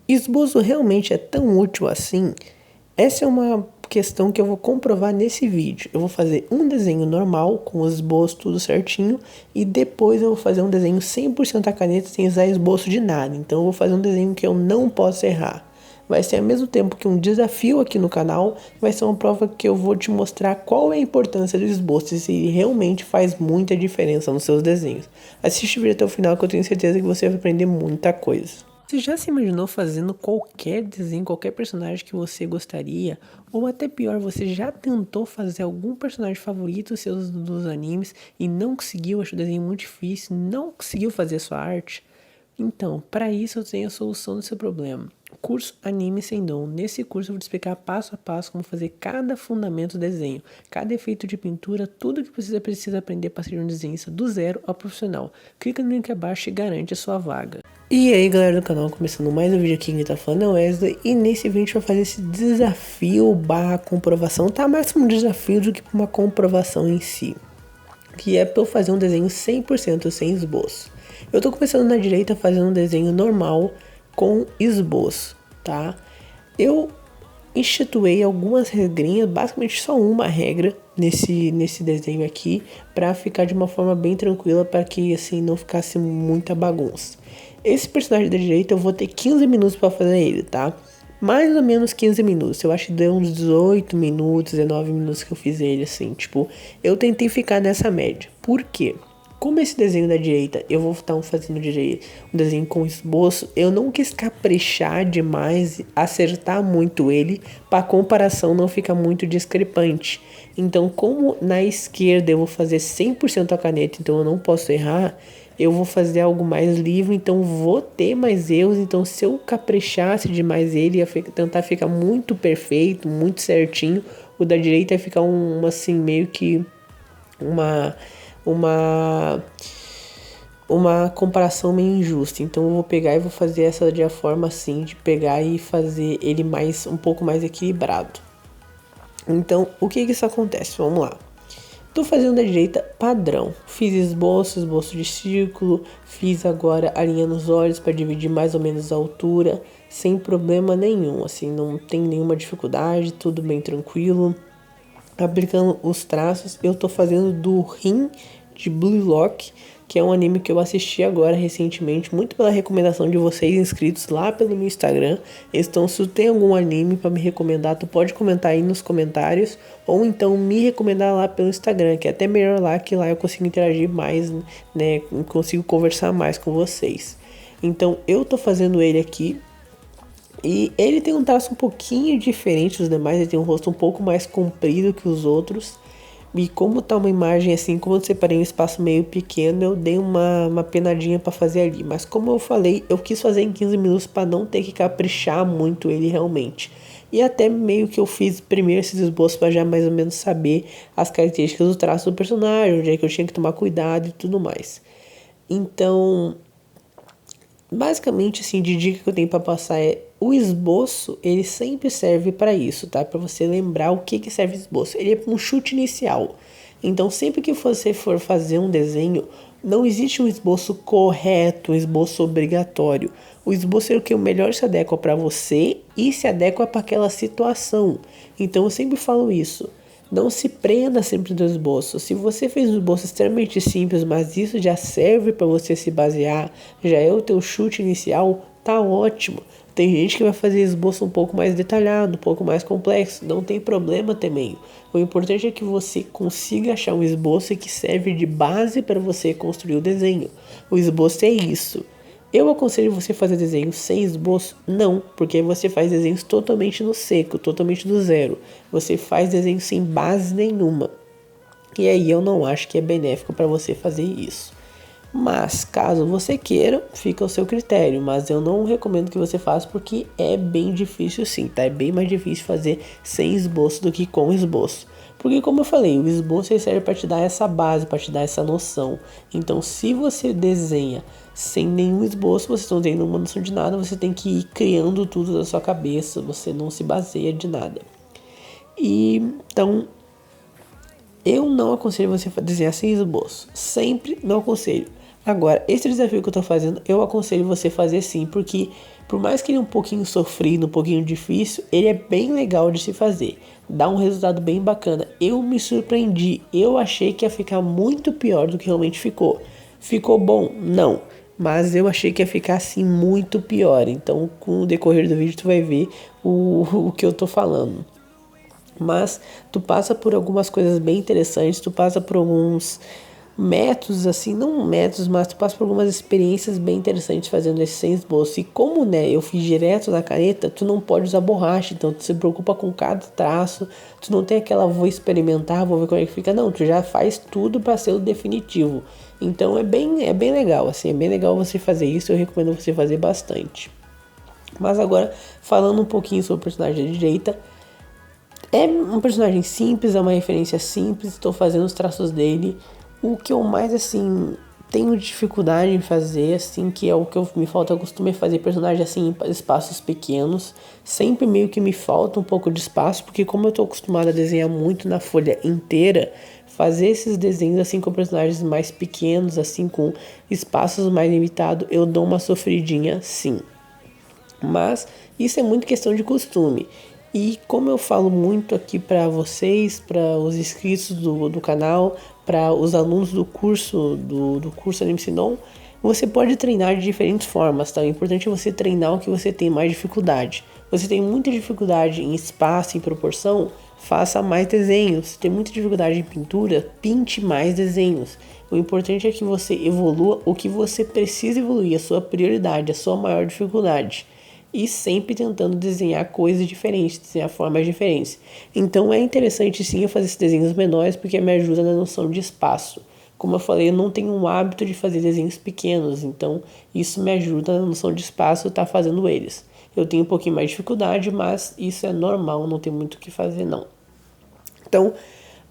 Esboço realmente é tão útil assim? Essa é uma questão que eu vou comprovar nesse vídeo. Eu vou fazer um desenho normal, com o esboço tudo certinho, e depois eu vou fazer um desenho 100% a caneta, sem usar esboço de nada. Então eu vou fazer um desenho que eu não posso errar. Vai ser ao mesmo tempo que um desafio aqui no canal, vai ser uma prova que eu vou te mostrar qual é a importância do esboço e se ele realmente faz muita diferença nos seus desenhos. Assiste o vídeo até o final que eu tenho certeza que você vai aprender muita coisa. Você já se imaginou fazendo qualquer desenho, qualquer personagem que você gostaria? Ou até pior, você já tentou fazer algum personagem favorito seus dos animes e não conseguiu, achou o desenho muito difícil, não conseguiu fazer a sua arte? Então, para isso eu tenho a solução do seu problema. Curso Anime Sem Dom. Nesse curso eu vou te explicar passo a passo como fazer cada fundamento do desenho, cada efeito de pintura, tudo que você precisa aprender para ser um desenhista do zero ao profissional. Clica no link abaixo e garante a sua vaga. E aí galera do canal, começando mais um vídeo aqui, quem tá falando é o Wesley, e nesse vídeo a gente vai fazer esse desafio barra comprovação, tá mais como um desafio do que uma comprovação em si, que é para eu fazer um desenho 100% sem esboço. Eu tô começando na direita fazendo um desenho normal com esboço, tá? Eu instituí algumas regrinhas, basicamente só uma regra nesse desenho aqui, para ficar de uma forma bem tranquila, para que assim não ficasse muita bagunça. Esse personagem da direita eu vou ter 15 minutos para fazer ele, tá? Mais ou menos 15 minutos. Eu acho que deu uns 18 minutos, 19 minutos que eu fiz ele, assim. Tipo, eu tentei ficar nessa média. Por quê? Como esse desenho da direita, eu vou estar fazendo um desenho com esboço, eu não quis caprichar demais, acertar muito ele, para a comparação não ficar muito discrepante. Então, como na esquerda eu vou fazer 100% a caneta, então eu não posso errar, eu vou fazer algo mais livre, então vou ter mais erros. Então se eu caprichasse demais ele, ia tentar ficar muito perfeito, muito certinho, o da direita ia ficar assim, meio que uma comparação meio injusta. Então eu vou pegar e vou fazer essa de a forma assim, de pegar e fazer ele um pouco mais equilibrado. Então o que isso acontece? Vamos lá. Tô fazendo da direita padrão, fiz esboço de círculo, fiz agora a linha nos olhos para dividir mais ou menos a altura, sem problema nenhum, assim, não tem nenhuma dificuldade, tudo bem tranquilo. Aplicando os traços, eu tô fazendo do Rin de Blue Lock, que é um anime que eu assisti agora recentemente, muito pela recomendação de vocês inscritos lá pelo meu Instagram. Então se tu tem algum anime para me recomendar, tu pode comentar aí nos comentários, ou então me recomendar lá pelo Instagram, que é até melhor lá, que lá eu consigo interagir mais, né, consigo conversar mais com vocês. Então eu tô fazendo ele aqui, e ele tem um traço um pouquinho diferente dos demais, ele tem um rosto um pouco mais comprido que os outros. E como tá uma imagem assim, como eu separei um espaço meio pequeno, eu dei uma penadinha para fazer ali. Mas como eu falei, eu quis fazer em 15 minutos para não ter que caprichar muito ele realmente. E até meio que eu fiz primeiro esses esboços para já mais ou menos saber as características do traço do personagem, onde é que eu tinha que tomar cuidado e tudo mais. Então, basicamente, assim, de dica que eu tenho para passar é: o esboço, ele sempre serve para isso, tá? Para você lembrar o que serve o esboço. Ele é um chute inicial. Então, sempre que você for fazer um desenho, não existe um esboço correto, um esboço obrigatório. O esboço é o que melhor se adequa para você e se adequa para aquela situação. Então, eu sempre falo isso. Não se prenda sempre do esboço. Se você fez um esboço extremamente simples, mas isso já serve para você se basear, já é o teu chute inicial, tá ótimo. Tem gente que vai fazer esboço um pouco mais detalhado, um pouco mais complexo, não tem problema também. O importante é que você consiga achar um esboço que serve de base para você construir o desenho. O esboço é isso. Eu aconselho você fazer desenho sem esboço? Não, porque aí você faz desenhos totalmente no seco, totalmente do zero. Você faz desenho sem base nenhuma. E aí eu não acho que é benéfico para você fazer isso. Mas caso você queira, fica ao seu critério. Mas eu não recomendo que você faça, porque é bem difícil sim, tá? É bem mais difícil fazer sem esboço do que com esboço. Porque como eu falei, o esboço serve para te dar essa base, para te dar essa noção. Então se você desenha sem nenhum esboço, você não tem nenhuma noção de nada, você tem que ir criando tudo da sua cabeça, você não se baseia de nada. E então eu não aconselho você a desenhar sem esboço, sempre não aconselho. Agora, esse desafio que eu tô fazendo, eu aconselho você fazer sim, porque Por mais que ele é um pouquinho sofrido, um pouquinho difícil, ele é bem legal de se fazer. Dá um resultado bem bacana. Eu me surpreendi, eu achei que ia ficar muito pior do que realmente ficou. Ficou bom? Não. Mas eu achei que ia ficar assim muito pior. Então com o decorrer do vídeo tu vai ver o que eu tô falando. Mas tu passa por algumas coisas bem interessantes, tu passa por alguns métodos assim, não métodos, mas tu passa por algumas experiências bem interessantes fazendo esse sem esboço. E como, né, eu fiz direto na caneta, tu não pode usar borracha, então tu se preocupa com cada traço, tu não tem aquela vou experimentar, vou ver como é que fica, não, tu já faz tudo para ser o definitivo. Então é bem legal, assim, é bem legal você fazer isso, eu recomendo você fazer bastante. Mas agora, falando um pouquinho sobre o personagem da direita, é um personagem simples, é uma referência simples, estou fazendo os traços dele. O que eu mais, assim, tenho dificuldade em fazer, assim, que é o que me falta costume é fazer personagem, assim, em espaços pequenos. Sempre meio que me falta um pouco de espaço, porque como eu estou acostumado a desenhar muito na folha inteira, fazer esses desenhos, assim, com personagens mais pequenos, assim, com espaços mais limitados, eu dou uma sofridinha, sim. Mas isso é muito questão de costume. E como eu falo muito aqui para vocês, para os inscritos do canal, para os alunos do curso Anime Sindom, você pode treinar de diferentes formas, tá? O importante é você treinar o que você tem mais dificuldade. Você tem muita dificuldade em espaço, em proporção, faça mais desenhos. Se tem muita dificuldade em pintura, pinte mais desenhos. O importante é que você evolua o que você precisa evoluir, a sua prioridade, a sua maior dificuldade. E sempre tentando desenhar coisas diferentes, desenhar formas diferentes. Então é interessante sim eu fazer esses desenhos menores porque me ajuda na noção de espaço. Como eu falei, eu não tenho um hábito de fazer desenhos pequenos, então isso me ajuda na noção de espaço estar fazendo eles. Eu tenho um pouquinho mais de dificuldade, mas isso é normal, não tem muito o que fazer não. Então,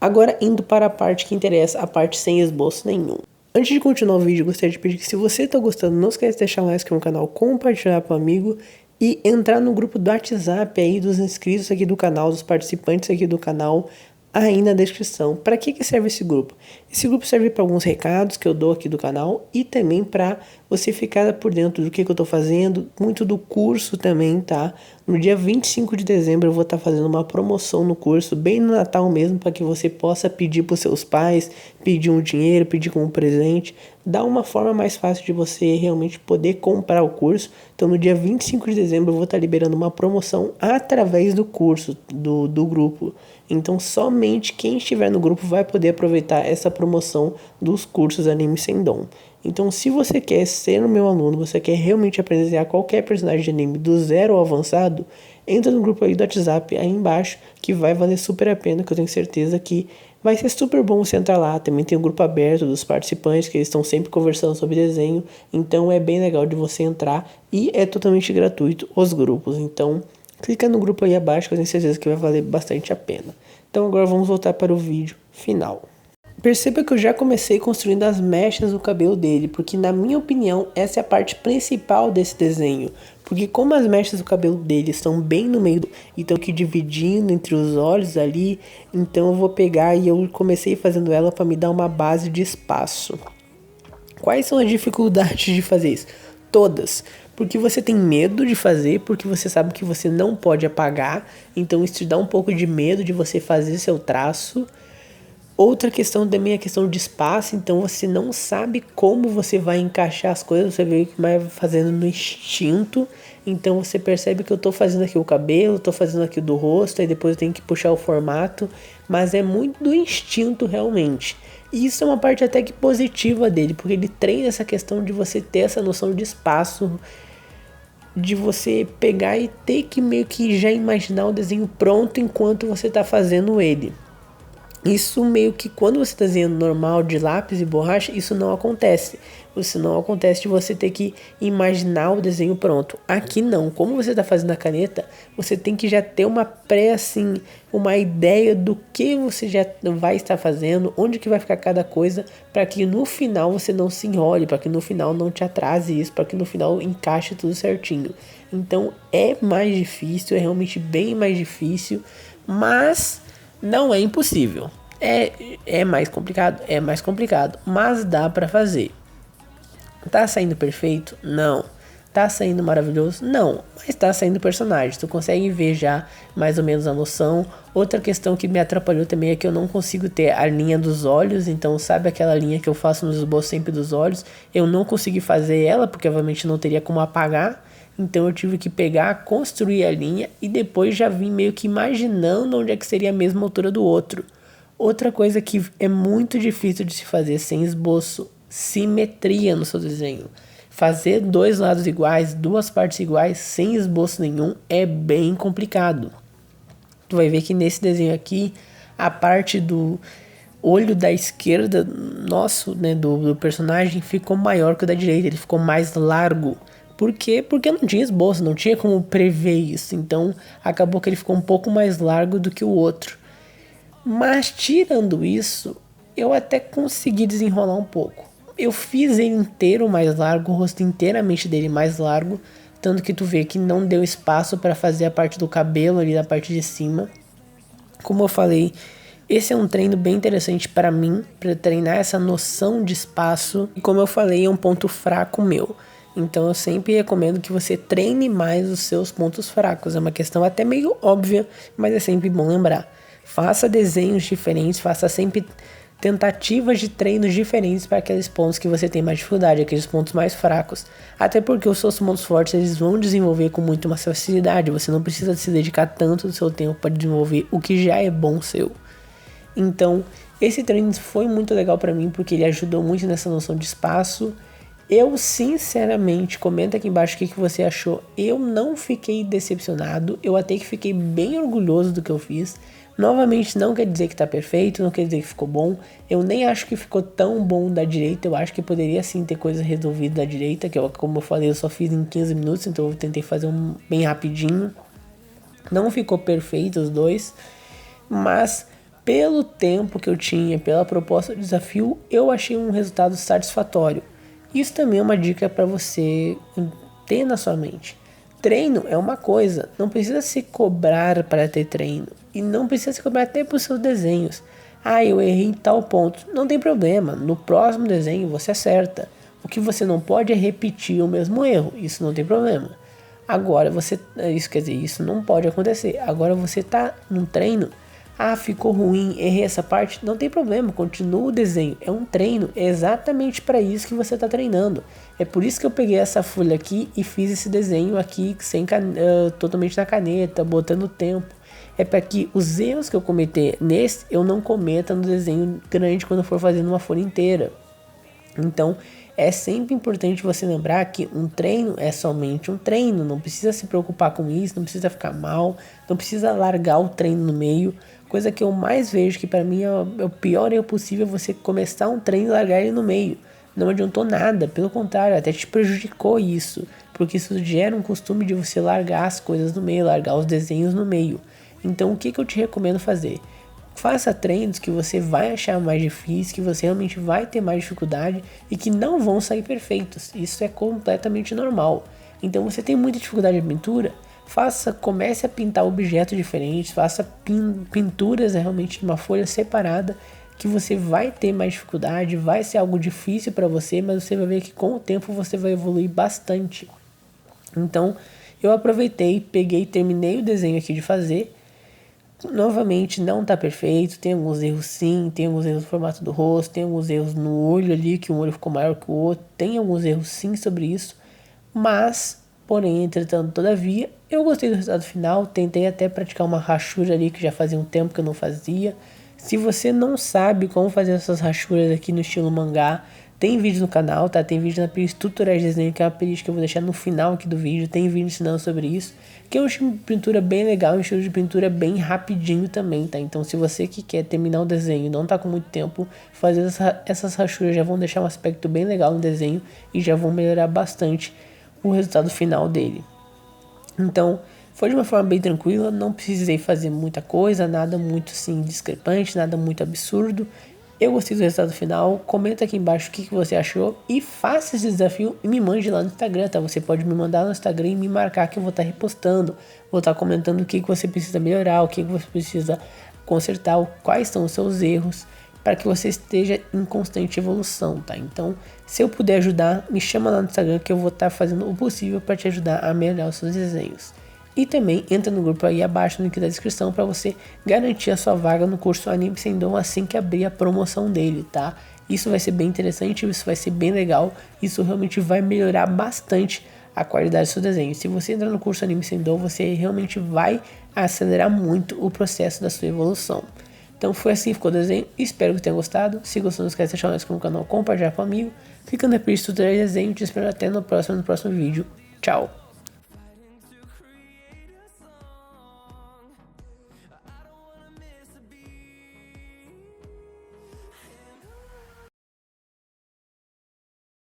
agora indo para a parte que interessa, a parte sem esboço nenhum. Antes de continuar o vídeo, eu gostaria de pedir que se você está gostando, não esqueça de deixar um like no canal, compartilhar para o amigo e entrar no grupo do WhatsApp aí dos inscritos aqui do canal, dos participantes aqui do canal, aí na descrição. Para que serve esse grupo? Esse grupo serve para alguns recados que eu dou aqui do canal e também para você ficar por dentro do que eu estou fazendo, muito do curso também, tá? No dia 25 de dezembro eu vou estar fazendo uma promoção no curso, bem no Natal mesmo, para que você possa pedir para os seus pais, pedir um dinheiro, pedir como presente, dar uma forma mais fácil de você realmente poder comprar o curso. Então no dia 25 de dezembro eu vou estar liberando uma promoção através do curso, do grupo. Então somente quem estiver no grupo vai poder aproveitar essa promoção dos cursos Anime Sindom. Então se você quer ser o meu aluno, você quer realmente aprender a qualquer personagem de anime do zero ao avançado, entra no grupo aí do WhatsApp aí embaixo, que vai valer super a pena, que eu tenho certeza que vai ser super bom você entrar lá. Também tem um grupo aberto dos participantes, que eles estão sempre conversando sobre desenho, então é bem legal de você entrar e é totalmente gratuito os grupos. Então clica no grupo aí abaixo, que eu tenho certeza que vai valer bastante a pena. Então agora vamos voltar para o vídeo final. Perceba que eu já comecei construindo as mechas do cabelo dele, porque na minha opinião essa é a parte principal desse desenho. Porque como as mechas do cabelo dele estão bem no meio e estão aqui dividindo entre os olhos ali, então eu vou pegar e eu comecei fazendo ela para me dar uma base de espaço. Quais são as dificuldades de fazer isso? Todas. Porque você tem medo de fazer, porque você sabe que você não pode apagar, então isso te dá um pouco de medo de você fazer seu traço. Outra questão também é a questão de espaço, então você não sabe como você vai encaixar as coisas, você vê que vai fazendo no instinto, então você percebe que eu tô fazendo aqui o cabelo, tô fazendo aqui o do rosto, aí depois eu tenho que puxar o formato, mas é muito do instinto realmente. E isso é uma parte até que positiva dele, porque ele treina essa questão de você ter essa noção de espaço, de você pegar e ter que meio que já imaginar o desenho pronto enquanto você tá fazendo ele. Isso meio que quando você está desenhando normal de lápis e borracha, isso não acontece. Isso não acontece de você ter que imaginar o desenho pronto. Aqui não, como você está fazendo a caneta, você tem que já ter uma uma ideia do que você já vai estar fazendo, onde que vai ficar cada coisa, para que no final você não se enrole, para que no final não te atrase isso, para que no final encaixe tudo certinho. Então é mais difícil, é realmente bem mais difícil, mas não é impossível. É mais complicado, mas dá pra fazer. Tá saindo perfeito? Não. tá saindo maravilhoso? Não, mas tá saindo personagem, tu consegue ver já mais ou menos a noção. Outra questão que me atrapalhou também é que eu não consigo ter a linha dos olhos, então sabe aquela linha que eu faço nos esboços sempre dos olhos? Eu não consegui fazer ela, porque obviamente não teria como apagar, então eu tive que pegar, construir a linha e depois já vim meio que imaginando onde é que seria a mesma altura do outro. Outra coisa que é muito difícil de se fazer sem esboço, simetria no seu desenho. Fazer dois lados iguais, duas partes iguais, sem esboço nenhum, é bem complicado. Tu vai ver que nesse desenho aqui, a parte do olho da esquerda, nosso, né, do personagem, ficou maior que o da direita, ele ficou mais largo. Por quê? Porque não tinha esboço, não tinha como prever isso, então acabou que ele ficou um pouco mais largo do que o outro. Mas tirando isso, eu até consegui desenrolar um pouco. Eu fiz ele inteiro mais largo, o rosto inteiramente dele mais largo, tanto que tu vê que não deu espaço para fazer a parte do cabelo ali da parte de cima. Como eu falei, esse é um treino bem interessante para mim, para treinar essa noção de espaço. E como eu falei, é um ponto fraco meu. Então eu sempre recomendo que você treine mais os seus pontos fracos. É uma questão até meio óbvia, mas é sempre bom lembrar. Faça desenhos diferentes, faça sempre tentativas de treinos diferentes para aqueles pontos que você tem mais dificuldade, aqueles pontos mais fracos. Até porque os seus pontos fortes eles vão desenvolver com muito mais facilidade. Você não precisa se dedicar tanto do seu tempo para desenvolver o que já é bom seu. Então, esse treino foi muito legal para mim porque ele ajudou muito nessa noção de espaço. Eu, sinceramente, comenta aqui embaixo o que você achou. Eu não fiquei decepcionado, eu até que fiquei bem orgulhoso do que eu fiz. Novamente, não quer dizer que tá perfeito, não quer dizer que ficou bom. Eu nem acho que ficou tão bom da direita, eu acho que poderia sim ter coisa resolvida da direita, que eu, como eu falei, eu só fiz em 15 minutos, então eu tentei fazer um bem rapidinho. Não ficou perfeito os dois, mas pelo tempo que eu tinha, pela proposta do desafio, eu achei um resultado satisfatório. Isso também é uma dica para você ter na sua mente. Treino é uma coisa, não precisa se cobrar para ter treino. E não precisa se cobrar até para os seus desenhos. Ah, eu errei em tal ponto. Não tem problema, no próximo desenho você acerta. O que você não pode é repetir o mesmo erro, isso não tem problema. Agora você, isso quer dizer, isso não pode acontecer. Agora você tá num treino, ah, ficou ruim, errei essa parte, não tem problema, continua o desenho, é um treino, é exatamente para isso que você está treinando. É por isso que eu peguei essa folha aqui e fiz esse desenho aqui sem totalmente na caneta, botando tempo. É para que os erros que eu cometer nesse, eu não cometa no desenho grande quando eu for fazendo uma folha inteira. Então, é sempre importante você lembrar que um treino é somente um treino, não precisa se preocupar com isso, não precisa ficar mal, não precisa largar o treino no meio. Coisa que eu mais vejo, que para mim é o pior erro possível, você começar um treino e largar ele no meio. Não adiantou nada, pelo contrário, até te prejudicou isso, porque isso gera um costume de você largar as coisas no meio, largar os desenhos no meio. Então o que eu te recomendo fazer? Faça treinos que você vai achar mais difícil, que você realmente vai ter mais dificuldade e que não vão sair perfeitos. Isso é completamente normal. Então você tem muita dificuldade de pintura? Comece a pintar objetos diferentes, faça pinturas realmente de uma folha separada, que você vai ter mais dificuldade, vai ser algo difícil para você, mas você vai ver que com o tempo você vai evoluir bastante. Então, eu aproveitei, peguei, terminei o desenho aqui de fazer. Novamente, não tá perfeito, tem alguns erros sim, tem alguns erros no formato do rosto, tem alguns erros no olho ali, que um olho ficou maior que o outro, tem alguns erros sim sobre isso, mas, porém, entretanto, todavia, eu gostei do resultado final, tentei até praticar uma rachura ali que já fazia um tempo que eu não fazia. Se você não sabe como fazer essas rachuras aqui no estilo mangá, tem vídeo no canal, tá? Tem vídeo na playlist tutoriais de desenho, que é uma playlist que eu vou deixar no final aqui do vídeo. Tem vídeo ensinando sobre isso, que é um estilo de pintura bem legal, um estilo de pintura bem rapidinho também, tá? Então se você que quer terminar o desenho e não tá com muito tempo, fazer essas rachuras já vão deixar um aspecto bem legal no desenho e já vão melhorar bastante o resultado final dele. Então, foi de uma forma bem tranquila, não precisei fazer muita coisa, nada muito assim discrepante, nada muito absurdo. Eu gostei do resultado final, comenta aqui embaixo o que você achou e faça esse desafio e me mande lá no Instagram, tá? Você pode me mandar no Instagram e me marcar que eu vou estar repostando, vou estar comentando o que você precisa melhorar, o que você precisa consertar, quais são os seus erros, para que você esteja em constante evolução, tá? Então, se eu puder ajudar, me chama lá no Instagram que eu vou estar fazendo o possível para te ajudar a melhorar os seus desenhos. E também entra no grupo aí abaixo no link da descrição para você garantir a sua vaga no curso Anime Sem Dom assim que abrir a promoção dele, tá? Isso vai ser bem interessante, isso vai ser bem legal, isso realmente vai melhorar bastante a qualidade do seu desenho. Se você entrar no curso Anime Sem Dom, você realmente vai acelerar muito o processo da sua evolução. Então foi assim que ficou o desenho, espero que tenha gostado. Se gostou, não esquece de deixar o like no canal, compartilhar com um amigo. Ficando por isso, tutorial de desenho, te espero até no próximo vídeo. Tchau!